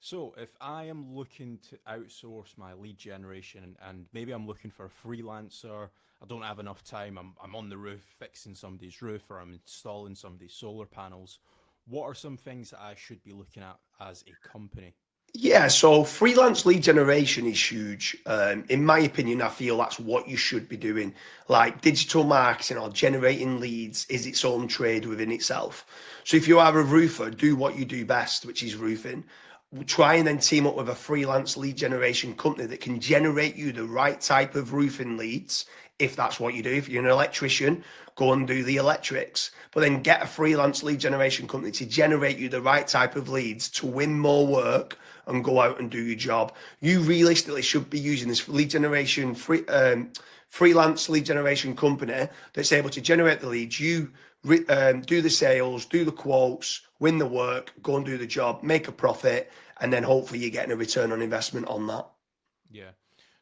So, if I am looking to outsource my lead generation and maybe I'm looking for a freelancer, I don't have enough time, I'm on the roof fixing somebody's roof or I'm installing somebody's solar panels, what are some things that I should be looking at as a company? Yeah, so freelance lead generation is huge. In my opinion, I feel that's what you should be doing. Like digital marketing or generating leads is its own trade within itself. So if you are a roofer, do what you do best, which is roofing. Try and then team up with a freelance lead generation company that can generate you the right type of roofing leads. If that's what you do, if you're an electrician, go and do the electrics. But then get a freelance lead generation company to generate you the right type of leads to win more work and go out and do your job. You realistically should be using this lead generation freelance lead generation company that's able to generate the leads. You do the sales, do the quotes, win the work, go and do the job, make a profit, and then hopefully you're getting a return on investment on that. Yeah.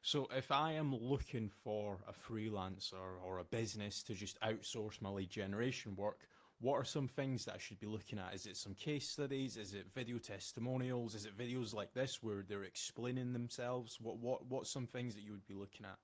So if I am looking for a freelancer or a business to just outsource my lead generation work, what are some things that I should be looking at? Is it some case studies? Is it video testimonials? Is it videos like this where they're explaining themselves? What's some things that you would be looking at?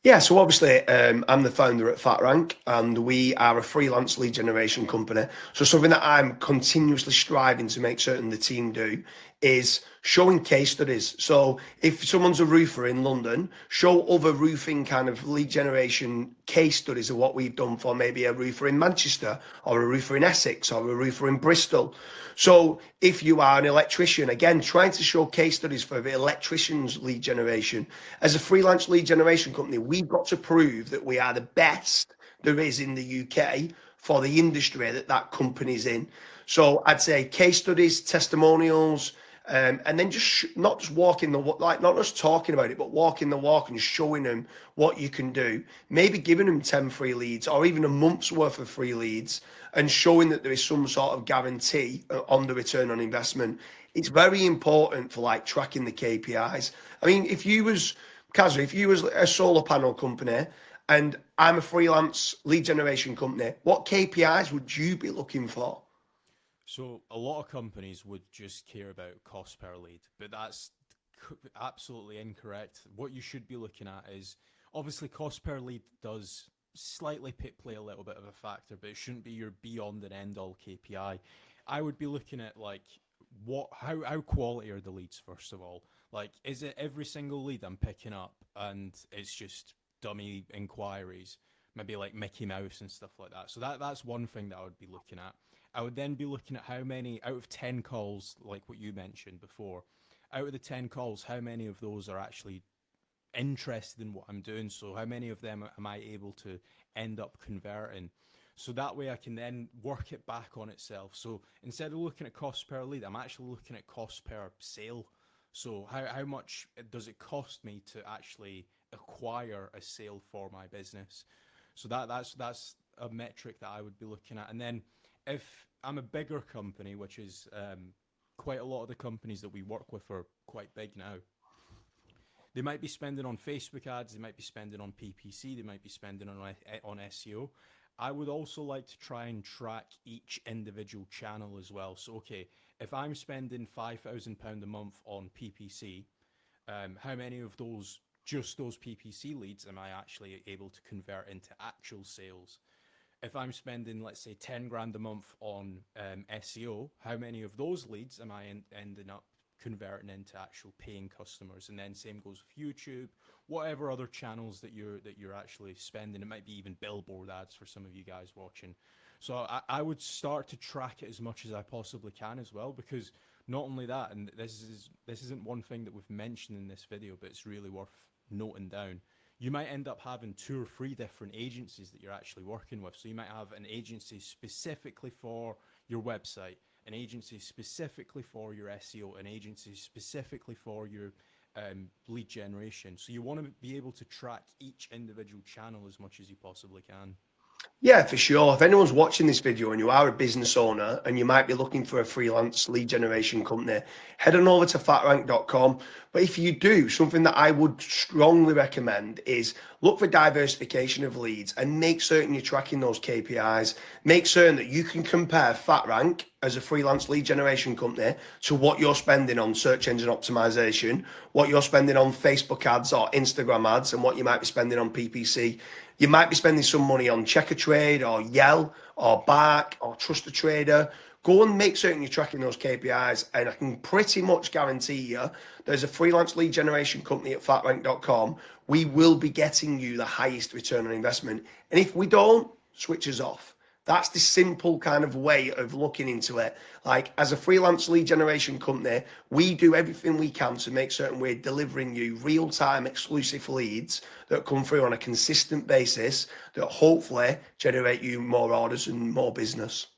Yeah, so obviously, I'm the founder at Fatrank, and we are a freelance lead generation company. So something that I'm continuously striving to make certain the team do is showing case studies. So if someone's a roofer in London, show other roofing kind of lead generation case studies of what we've done for maybe a roofer in Manchester or a roofer in Essex or a roofer in Bristol. So if you are an electrician, again, trying to show case studies for the electricians lead generation. As a freelance lead generation company, we've got to prove that we are the best there is in the UK for the industry that that company's in. So I'd say case studies, testimonials, and then just not just walking the like not just talking about it, but walking the walk and showing them what you can do. Maybe giving them 10 free leads or even a month's worth of free leads, and showing that there is some sort of guarantee on the return on investment. It's very important for like tracking the KPIs. I mean, if you was Kasra, if you was a solar panel company and I'm a freelance lead generation company, what KPIs would you be looking for? So a lot of companies would just care about cost per lead, but that's absolutely incorrect. What you should be looking at is obviously cost per lead does slightly play a little bit of a factor, but it shouldn't be your beyond and end all KPI. I would be looking at like how quality are the leads first of all. Like, is it every single lead I'm picking up and it's just dummy inquiries, maybe like Mickey Mouse and stuff like that. So that's one thing that I would be looking at. I would then be looking at how many out of 10 calls, like what you mentioned before, out of the 10 calls, how many of those are actually interested in what I'm doing. So how many of them am I able to end up converting? So that way I can then work it back on itself. So instead of looking at cost per lead, I'm actually looking at cost per sale. So how much does it cost me to actually acquire a sale for my business? So that's a metric that I would be looking at. And then if I'm a bigger company, which is quite a lot of the companies that we work with are quite big now, they might be spending on Facebook ads, they might be spending on PPC, they might be spending on SEO. I would also like to try and track each individual channel as well. So, okay, if I'm spending £5,000 a month on PPC, how many of those, just those PPC leads, am I actually able to convert into actual sales? If I'm spending, let's say, 10 grand a month on SEO, how many of those leads am I ending up converting into actual paying customers? And then same goes with YouTube, whatever other channels that you're actually spending. It might be even billboard ads for some of you guys watching. So I would start to track it as much as I possibly can as well, because not only that, and this isn't one thing that we've mentioned in this video, but it's really worth noting down. You might end up having 2 or 3 different agencies that you're actually working with. So you might have an agency specifically for your website, an agency specifically for your SEO, an agency specifically for your lead generation. So you want to be able to track each individual channel as much as you possibly can. Yeah, for sure. If anyone's watching this video and you are a business owner and you might be looking for a freelance lead generation company, head on over to fatrank.com. But if you do, something that I would strongly recommend is look for diversification of leads and make certain you're tracking those KPIs. Make certain that you can compare Fatrank as a freelance lead generation company to what you're spending on search engine optimization, what you're spending on Facebook ads or Instagram ads, and what you might be spending on PPC. You might be spending some money on Checker Trade or Yell or Bark or Trust a Trader. Go and make certain you're tracking those KPIs, and I can pretty much guarantee you there's a freelance lead generation company at fatrank.com. We will be getting you the highest return on investment. And if we don't, switch us off. That's the simple kind of way of looking into it. Like, as a freelance lead generation company, we do everything we can to make certain we're delivering you real-time exclusive leads that come through on a consistent basis that hopefully generate you more orders and more business.